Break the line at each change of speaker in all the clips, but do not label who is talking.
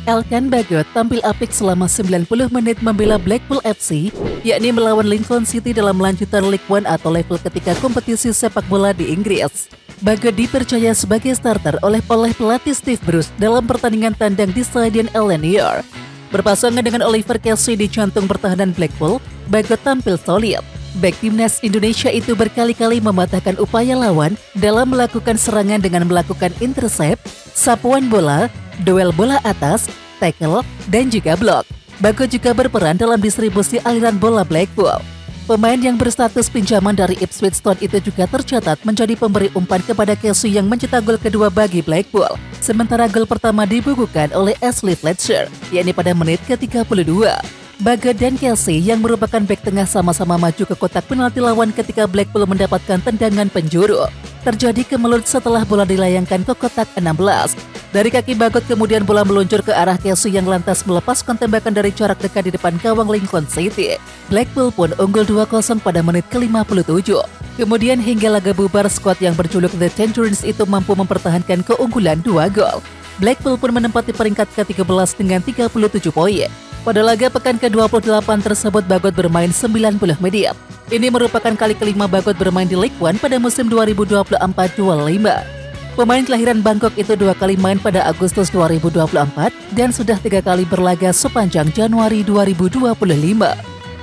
Elkan Bagot tampil apik selama 90 menit membela Blackpool FC, yakni melawan Lincoln City dalam lanjutan League One atau level ketiga kompetisi sepak bola di Inggris. Bagot dipercaya sebagai starter oleh pelatih Steve Bruce dalam pertandingan tandang di Stadion Elenior. Berpasangan dengan Oliver Casey di jantung pertahanan Blackpool, Bagot tampil solid. Bek timnas Indonesia itu berkali-kali mematahkan upaya lawan dalam melakukan serangan dengan melakukan intercept, sapuan bola, duel bola atas, tackle, dan juga blok. Bagot juga berperan dalam distribusi aliran bola Blackpool. Pemain yang berstatus pinjaman dari Ipswich Town itu juga tercatat menjadi pemberi umpan kepada Casey yang mencetak gol kedua bagi Blackpool. Sementara gol pertama dibukukan oleh Ashley Fletcher, yakni pada menit ke-32. Bagot dan Casey yang merupakan bek tengah sama-sama maju ke kotak penalti lawan ketika Blackpool mendapatkan tendangan penjuru. Terjadi kemelut setelah bola dilayangkan ke kotak 16. Dari kaki Bagot kemudian bola meluncur ke arah Casey yang lantas melepaskan tembakan dari jarak dekat di depan gawang Lincoln City. Blackpool pun unggul 2-0 pada menit ke-57. Kemudian hingga laga bubar, skuad yang berjuluk The Tangerines itu mampu mempertahankan keunggulan 2 gol. Blackpool pun menempati peringkat ke-13 dengan 37 poin. Pada laga pekan ke-28 tersebut Bagot bermain 90 menit. Ini merupakan kali kelima Bagot bermain di League One pada musim 2024-25. Pemain kelahiran Bangkok itu 2 kali main pada Agustus 2024 dan sudah 3 kali berlaga sepanjang Januari 2025.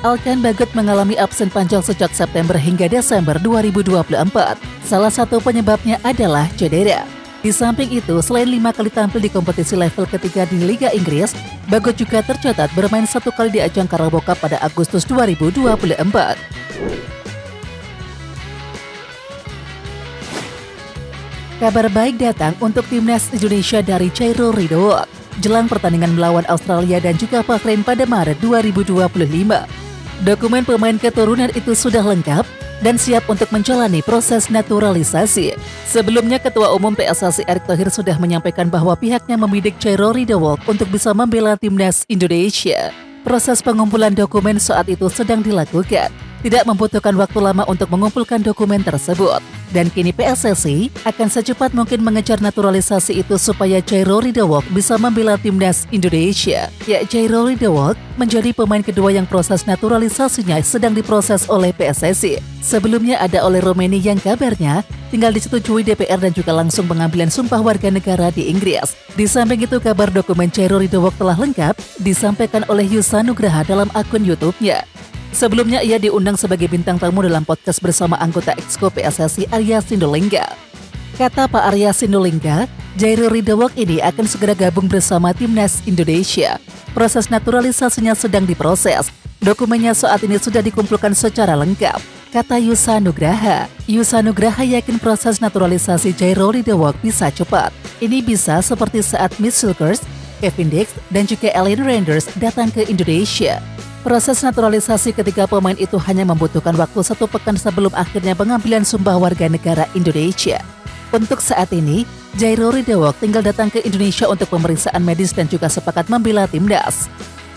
Elkan Bagot mengalami absen panjang sejak September hingga Desember 2024. Salah satu penyebabnya adalah cedera. Di samping itu, selain 5 kali tampil di kompetisi level ketiga di Liga Inggris, Bagot juga tercatat bermain 1 kali di ajang Carabao Cup pada Agustus 2024. Kabar baik datang untuk timnas Indonesia dari Chairul Ridho jelang pertandingan melawan Australia dan juga Bahrain pada Maret 2025. Dokumen pemain keturunan itu sudah lengkap dan siap untuk menjalani proses naturalisasi. Sebelumnya, Ketua Umum PSSI Erick Thohir sudah menyampaikan bahwa pihaknya membidik Chairul Ridho untuk bisa membela timnas Indonesia. Proses pengumpulan dokumen saat itu sedang dilakukan. Tidak membutuhkan waktu lama untuk mengumpulkan dokumen tersebut. Dan kini PSSI akan secepat mungkin mengejar naturalisasi itu supaya Chairul Ridho bisa membela timnas Indonesia. Ya, Chairul Ridho menjadi pemain kedua yang proses naturalisasinya sedang diproses oleh PSSI. Sebelumnya ada Oleh Romeni yang kabarnya tinggal disetujui DPR dan juga langsung pengambilan sumpah warga negara di Inggris. Di samping itu, kabar dokumen Chairul Ridho telah lengkap disampaikan oleh Yusa Nugraha dalam akun YouTube-nya. Sebelumnya ia diundang sebagai bintang tamu dalam podcast bersama anggota Exco PSSI Arya Sinulinga. Kata Pak Arya Sinulinga, Chairul Ridho ini akan segera gabung bersama timnas Indonesia. Proses naturalisasinya sedang diproses. Dokumennya saat ini sudah dikumpulkan secara lengkap, kata Yusa Nugraha. Yusa Nugraha yakin proses naturalisasi Chairul Ridho bisa cepat. Ini bisa seperti saat Mitch Silkers, Kevin Dix, dan juga Elliot Renders datang ke Indonesia. Proses naturalisasi ketiga pemain itu hanya membutuhkan waktu 1 pekan sebelum akhirnya pengambilan sumpah warga negara Indonesia. Untuk saat ini, Chairul Ridho tinggal datang ke Indonesia untuk pemeriksaan medis dan juga sepakat membela timnas.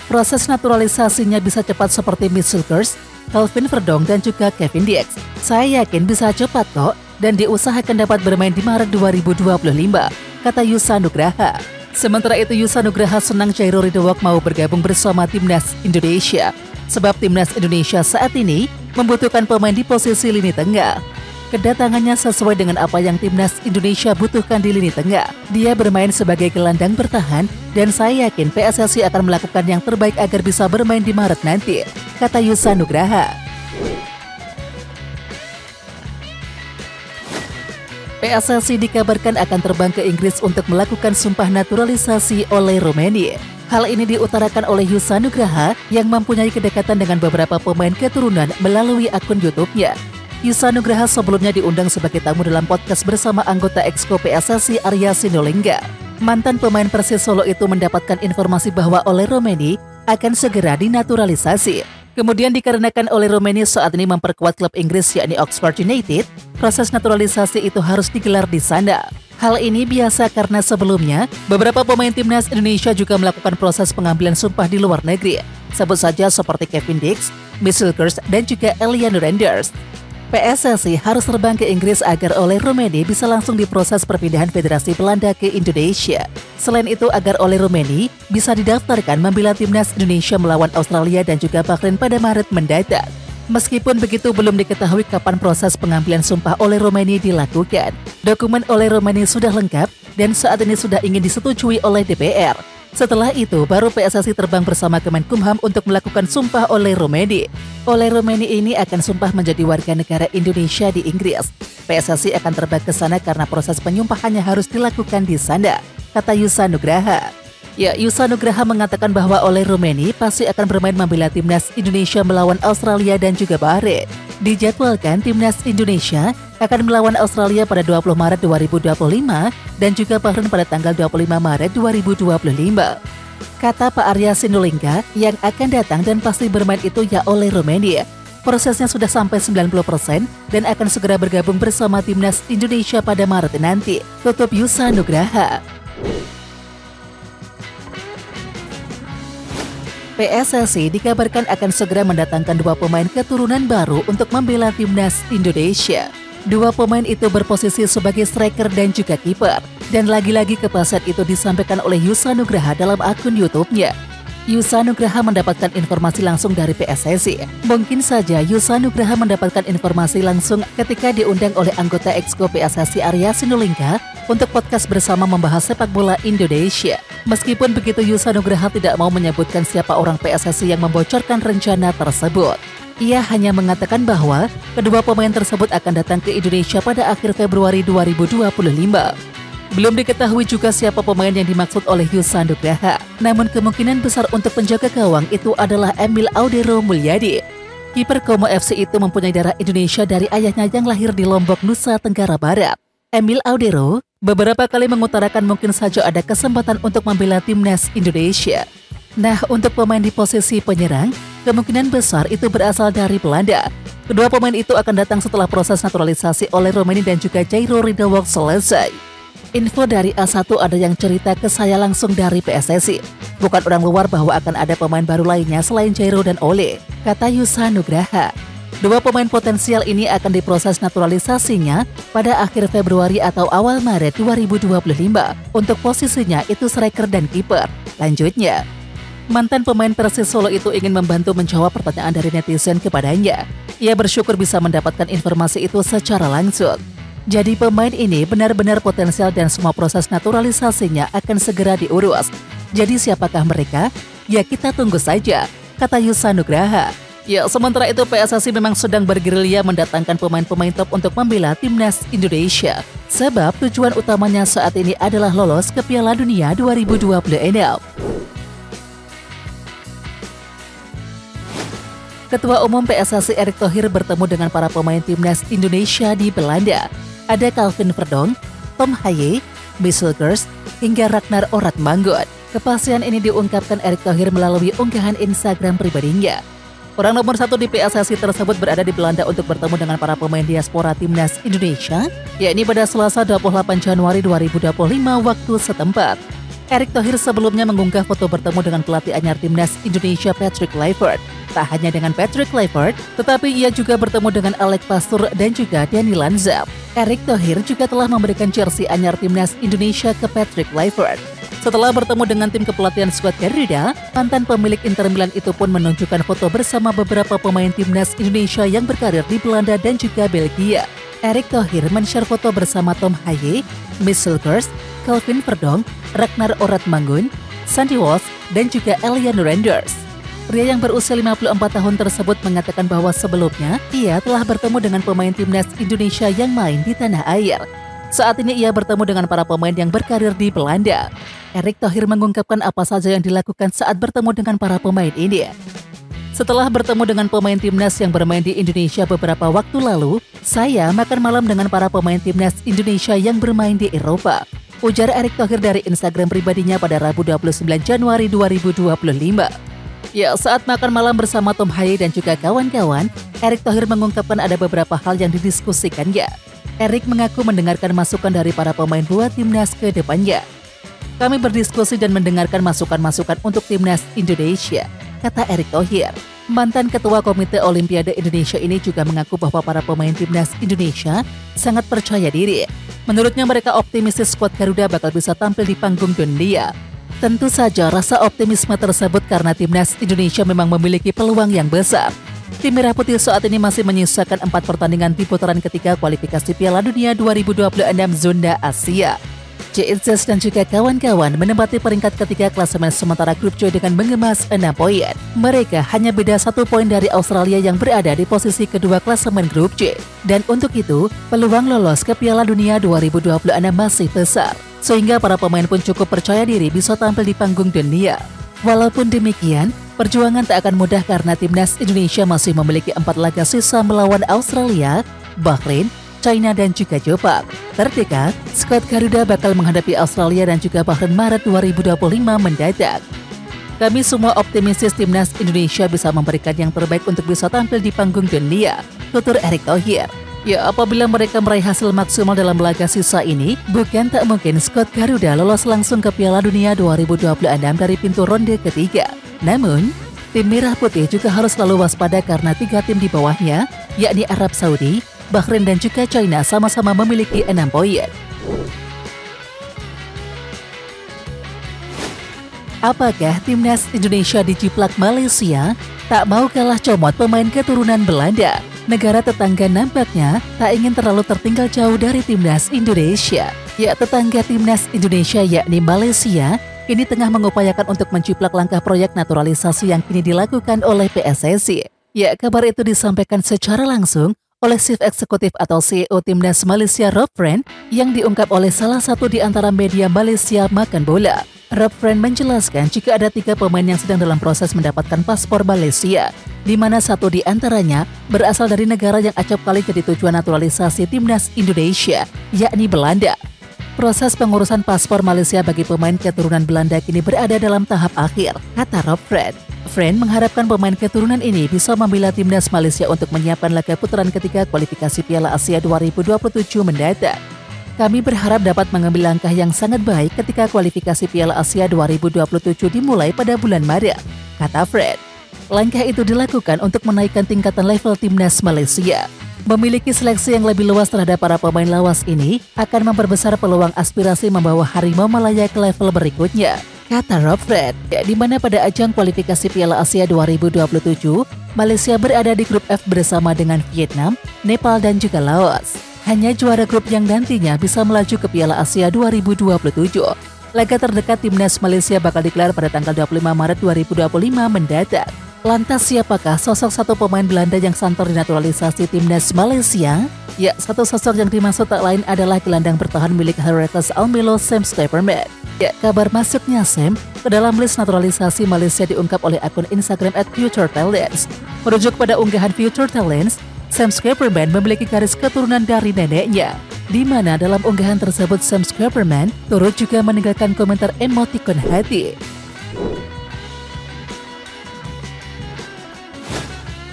Proses naturalisasinya bisa cepat seperti Mitch Silkers, Calvin Verdong, dan juga Kevin Dix. Saya yakin bisa cepat kok dan diusahakan dapat bermain di Maret 2025, kata Yusa Nugraha. Sementara itu, Yusa Nugraha senang Chairul Ridho mau bergabung bersama timnas Indonesia. Sebab timnas Indonesia saat ini membutuhkan pemain di posisi lini tengah. Kedatangannya sesuai dengan apa yang timnas Indonesia butuhkan di lini tengah. Dia bermain sebagai gelandang bertahan dan saya yakin PSSI akan melakukan yang terbaik agar bisa bermain di Maret nanti, kata Yusa Nugraha. PSSI dikabarkan akan terbang ke Inggris untuk melakukan sumpah naturalisasi Oleh Romeni. Hal ini diutarakan oleh Yusa Nugraha yang mempunyai kedekatan dengan beberapa pemain keturunan melalui akun YouTube-nya. Yusa Nugraha sebelumnya diundang sebagai tamu dalam podcast bersama anggota Exco PSSI Arya Sinulinga. Mantan pemain Persis Solo itu mendapatkan informasi bahwa Oleh Romeni akan segera dinaturalisasi. Kemudian dikarenakan Oleh Romeni saat ini memperkuat klub Inggris yakni Oxford United, proses naturalisasi itu harus digelar di sana. Hal ini biasa karena sebelumnya beberapa pemain timnas Indonesia juga melakukan proses pengambilan sumpah di luar negeri. Sebut saja seperti Kevin Dix, Mitch Silkers, dan juga Elliot Renders. PSSI harus terbang ke Inggris agar Ole Roemeni bisa langsung diproses perpindahan Federasi Belanda ke Indonesia. Selain itu, agar Ole Roemeni bisa didaftarkan membela timnas Indonesia melawan Australia dan juga Bahrain pada Maret mendatang. Meskipun begitu, belum diketahui kapan proses pengambilan sumpah Ole Roemeni dilakukan. Dokumen Ole Roemeni sudah lengkap dan saat ini sudah ingin disetujui oleh DPR. Setelah itu, baru PSSI terbang bersama Kemenkumham untuk melakukan sumpah Ole Roemeni. Ole Roemeni ini akan sumpah menjadi warga negara Indonesia di Inggris. PSSI akan terbang ke sana karena proses penyumpahannya harus dilakukan di sana, kata Yusa Nugraha. Ya, Yusa Nugraha mengatakan bahwa Ole Roemeni pasti akan bermain membela timnas Indonesia melawan Australia dan juga Bahrain. Dijadwalkan timnas Indonesia akan melawan Australia pada 20 Maret 2025 dan juga Bahrain pada tanggal 25 Maret 2025. Kata Pak Arya Sinulinga, yang akan datang dan pasti bermain itu ya Ole Roemeni. Prosesnya sudah sampai 90% dan akan segera bergabung bersama timnas Indonesia pada Maret nanti, tutup Yusa Nugraha. PSSI dikabarkan akan segera mendatangkan 2 pemain keturunan baru untuk membela timnas Indonesia. 2 pemain itu berposisi sebagai striker dan juga kiper. Dan lagi-lagi kepastian itu disampaikan oleh Yusa Nugraha dalam akun YouTube-nya. Yusa Nugraha mendapatkan informasi langsung dari PSSI. Mungkin saja Yusa Nugraha mendapatkan informasi langsung ketika diundang oleh anggota Exco PSSI Arya Sinulinga untuk podcast bersama membahas sepak bola Indonesia. Meskipun begitu, Yusa Nugraha tidak mau menyebutkan siapa orang PSSI yang membocorkan rencana tersebut. Ia hanya mengatakan bahwa kedua pemain tersebut akan datang ke Indonesia pada akhir Februari 2025. Belum diketahui juga siapa pemain yang dimaksud oleh Yusa Nugraha. Namun kemungkinan besar untuk penjaga gawang itu adalah Emil Audero Mulyadi. Kiper Como FC itu mempunyai darah Indonesia dari ayahnya yang lahir di Lombok, Nusa Tenggara Barat. Emil Audero beberapa kali mengutarakan mungkin saja ada kesempatan untuk membela timnas Indonesia. Nah, untuk pemain di posisi penyerang, kemungkinan besar itu berasal dari Belanda. Kedua pemain itu akan datang setelah proses naturalisasi Ole Roemeni dan juga Jairo Ridowok selesai. Info dari A1 ada yang cerita ke saya langsung dari PSSI. Bukan orang luar bahwa akan ada pemain baru lainnya selain Jairo dan Ole, kata Yusa Nugraha. 2 pemain potensial ini akan diproses naturalisasinya pada akhir Februari atau awal Maret 2025. Untuk posisinya itu striker dan kiper. Lanjutnya, mantan pemain Persis Solo itu ingin membantu menjawab pertanyaan dari netizen kepadanya. Ia bersyukur bisa mendapatkan informasi itu secara langsung. Jadi pemain ini benar-benar potensial dan semua proses naturalisasinya akan segera diurus. Jadi siapakah mereka? Ya kita tunggu saja, kata Yusa Nugraha. Ya, sementara itu PSSI memang sedang bergerilya mendatangkan pemain-pemain top untuk membela timnas Indonesia. Sebab tujuan utamanya saat ini adalah lolos ke Piala Dunia 2026. Ketua Umum PSSI Erick Thohir bertemu dengan para pemain timnas Indonesia di Belanda. Ada Calvin Verdonk, Tom Haye, Michel Gers, hingga Ragnar Oratmangun. Kepastian ini diungkapkan Erick Thohir melalui unggahan Instagram pribadinya. Orang nomor 1 di PSSI tersebut berada di Belanda untuk bertemu dengan para pemain diaspora timnas Indonesia, yakni pada Selasa 28 Januari 2025 waktu setempat. Erick Thohir sebelumnya mengunggah foto bertemu dengan pelatih anyar timnas Indonesia Patrick Kluivert. Tak hanya dengan Patrick Kluivert, tetapi ia juga bertemu dengan Alex Pastoor dan juga Dani Lanzap. Erick Thohir juga telah memberikan jersey anyar timnas Indonesia ke Patrick Kluivert. Setelah bertemu dengan tim kepelatihan skuad Garuda, mantan pemilik Inter Milan itu pun menunjukkan foto bersama beberapa pemain timnas Indonesia yang berkarir di Belanda dan juga Belgia. Erick Thohir men-share foto bersama Tom Haye, Michel Gers, Calvin Verdonk, Ragnar Oratmangun, Sandy Walsh, dan juga Elian Renders. Pria yang berusia 54 tahun tersebut mengatakan bahwa sebelumnya ia telah bertemu dengan pemain timnas Indonesia yang main di tanah air. Saat ini ia bertemu dengan para pemain yang berkarir di Belanda. Erick Thohir mengungkapkan apa saja yang dilakukan saat bertemu dengan para pemain ini. Setelah bertemu dengan pemain timnas yang bermain di Indonesia beberapa waktu lalu, saya makan malam dengan para pemain timnas Indonesia yang bermain di Eropa. Ujar Erick Thohir dari Instagram pribadinya pada Rabu 29 Januari 2025. Ya, saat makan malam bersama Tom Haye dan juga kawan-kawan, Erick Thohir mengungkapkan ada beberapa hal yang didiskusikannya. Erick mengaku mendengarkan masukan dari para pemain buat timnas ke depannya. Kami berdiskusi dan mendengarkan masukan-masukan untuk timnas Indonesia, kata Erick Thohir. Mantan Ketua Komite Olimpiade Indonesia ini juga mengaku bahwa para pemain timnas Indonesia sangat percaya diri. Menurutnya mereka optimistis skuad Garuda bakal bisa tampil di panggung dunia. Tentu saja rasa optimisme tersebut karena timnas Indonesia memang memiliki peluang yang besar. Tim Merah Putih saat ini masih menyisakan 4 pertandingan di putaran ketiga kualifikasi Piala Dunia 2026 zona Asia. JITZES dan juga kawan-kawan menempati peringkat ketiga klasemen sementara grup C dengan mengemas 6 poin. Mereka hanya beda 1 poin dari Australia yang berada di posisi kedua klasemen grup C. Dan untuk itu, peluang lolos ke Piala Dunia 2026 masih besar. Sehingga para pemain pun cukup percaya diri bisa tampil di panggung dunia. Walaupun demikian, perjuangan tak akan mudah karena timnas Indonesia masih memiliki 4 laga sisa melawan Australia, Bahrain, China dan juga Jepang. Terdekat, skuad Garuda bakal menghadapi Australia dan juga Bahrain Maret 2025 mendatang. Kami semua optimistis timnas Indonesia bisa memberikan yang terbaik untuk bisa tampil di panggung dunia, tutur Erick Thohir. Ya, apabila mereka meraih hasil maksimal dalam laga sisa ini, bukan tak mungkin skuad Garuda lolos langsung ke Piala Dunia 2026 dari pintu ronde ketiga. Namun, tim Merah Putih juga harus selalu waspada karena 3 tim di bawahnya, yakni Arab Saudi, Bahrain dan juga China sama-sama memiliki 6 poin. Apakah timnas Indonesia dijiplak Malaysia? Tak mau kalah comot pemain keturunan Belanda. Negara tetangga nampaknya tak ingin terlalu tertinggal jauh dari timnas Indonesia. Ya, tetangga timnas Indonesia yakni Malaysia kini tengah mengupayakan untuk menjiplak langkah proyek naturalisasi yang kini dilakukan oleh PSSI. Ya, kabar itu disampaikan secara langsung oleh Chief Executive atau CEO Timnas Malaysia Rob Friend yang diungkap oleh salah satu di antara media Malaysia Makan Bola. Rob Friend menjelaskan jika ada 3 pemain yang sedang dalam proses mendapatkan paspor Malaysia, di mana 1 di antaranya berasal dari negara yang acap kali jadi tujuan naturalisasi Timnas Indonesia, yakni Belanda. Proses pengurusan paspor Malaysia bagi pemain keturunan Belanda kini berada dalam tahap akhir, kata Rob Friend. Friend mengharapkan pemain keturunan ini bisa membela timnas Malaysia untuk menyiapkan laga putaran ketiga kualifikasi Piala Asia 2027 mendatang. Kami berharap dapat mengambil langkah yang sangat baik ketika kualifikasi Piala Asia 2027 dimulai pada bulan Maret, kata Friend. Langkah itu dilakukan untuk menaikkan tingkatan level timnas Malaysia. Memiliki seleksi yang lebih luas terhadap para pemain lawas ini akan memperbesar peluang aspirasi membawa Harimau Malaya ke level berikutnya, kata Rob Friend. Di mana pada ajang kualifikasi Piala Asia 2027, Malaysia berada di grup F bersama dengan Vietnam, Nepal dan juga Laos. Hanya juara grup yang nantinya bisa melaju ke Piala Asia 2027. Laga terdekat timnas Malaysia bakal digelar pada tanggal 25 Maret 2025 mendatang. Lantas siapakah sosok 1 pemain Belanda yang santer dinaturalisasi timnas Malaysia? Ya, 1 sosok yang dimaksud tak lain adalah gelandang bertahan milik Heracles Almelo, Sam Stepperman. Ya, kabar masuknya Sam ke dalam list naturalisasi Malaysia diungkap oleh akun Instagram @futuretalents. Merujuk pada unggahan Future Talents, Sam Stepperman memiliki garis keturunan dari neneknya, di mana dalam unggahan tersebut Sam Stepperman turut juga meninggalkan komentar emotikon hati.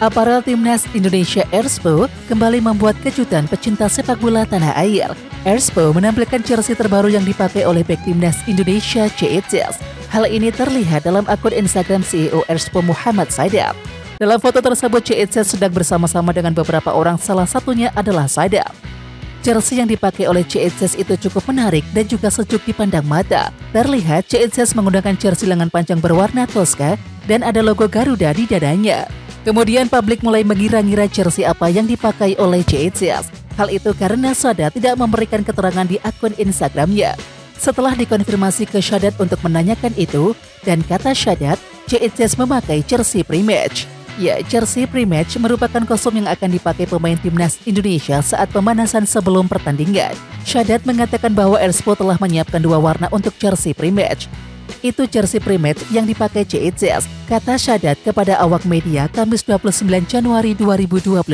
Aparel timnas Indonesia Airspo kembali membuat kejutan pecinta sepak bola tanah air. Airspo menampilkan jersey terbaru yang dipakai oleh bek timnas Indonesia JITZES. Hal ini terlihat dalam akun Instagram CEO Airspo Muhammad Saidap. Dalam foto tersebut JITZES sedang bersama-sama dengan beberapa orang, salah satunya adalah Saidap. Jersey yang dipakai oleh JITZES itu cukup menarik dan juga sejuk dipandang mata. Terlihat JITZES menggunakan jersey lengan panjang berwarna toska dan ada logo Garuda di dadanya. Kemudian publik mulai mengira-ngira jersey apa yang dipakai oleh JITZES. Hal itu karena Sadat tidak memberikan keterangan di akun Instagramnya. Setelah dikonfirmasi ke Sadat untuk menanyakan itu, dan kata Sadat, JITZES memakai jersey pre-match. Ya, jersey pre-match merupakan kostum yang akan dipakai pemain timnas Indonesia saat pemanasan sebelum pertandingan. Sadat mengatakan bahwa Airspo telah menyiapkan 2 warna untuk jersey pre-match. Itu jersey pre-match yang dipakai JITZES, kata Sadat kepada awak media Kamis 29 Januari 2025.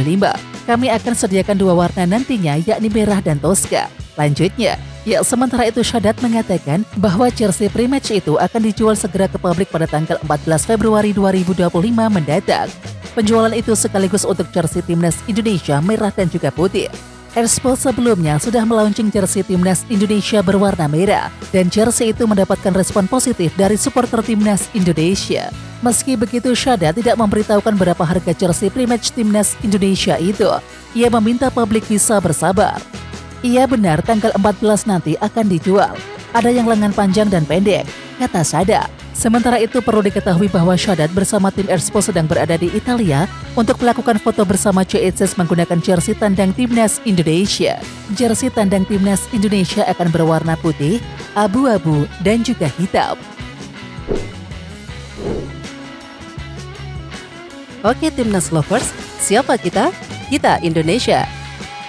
Kami akan sediakan 2 warna nantinya, yakni merah dan toska. Lanjutnya, ya, sementara itu Sadat mengatakan bahwa jersey pre-match itu akan dijual segera ke publik pada tanggal 14 Februari 2025 mendatang. Penjualan itu sekaligus untuk jersey timnas Indonesia merah dan juga putih. Erspo sebelumnya sudah melaunching jersey timnas Indonesia berwarna merah, dan jersey itu mendapatkan respon positif dari supporter timnas Indonesia. Meski begitu, Shada tidak memberitahukan berapa harga jersey pre-match timnas Indonesia itu. Ia meminta publik bisa bersabar. Iya benar, tanggal 14 nanti akan dijual. Ada yang lengan panjang dan pendek, kata Shada. Sementara itu perlu diketahui bahwa Shadat bersama tim Erspo sedang berada di Italia untuk melakukan foto bersama CHS menggunakan jersey tandang timnas Indonesia. Jersey tandang timnas Indonesia akan berwarna putih, abu-abu, dan juga hitam.
Oke Timnas Lovers, siapa kita? Kita Indonesia.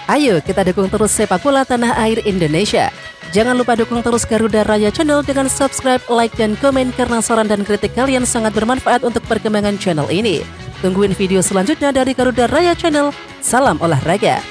Ayo kita dukung terus sepak bola tanah air Indonesia. Jangan lupa dukung terus Garuda Raya Channel dengan subscribe, like, dan komen karena saran dan kritik kalian sangat bermanfaat untuk perkembangan channel ini. Tungguin video selanjutnya dari Garuda Raya Channel. Salam olahraga.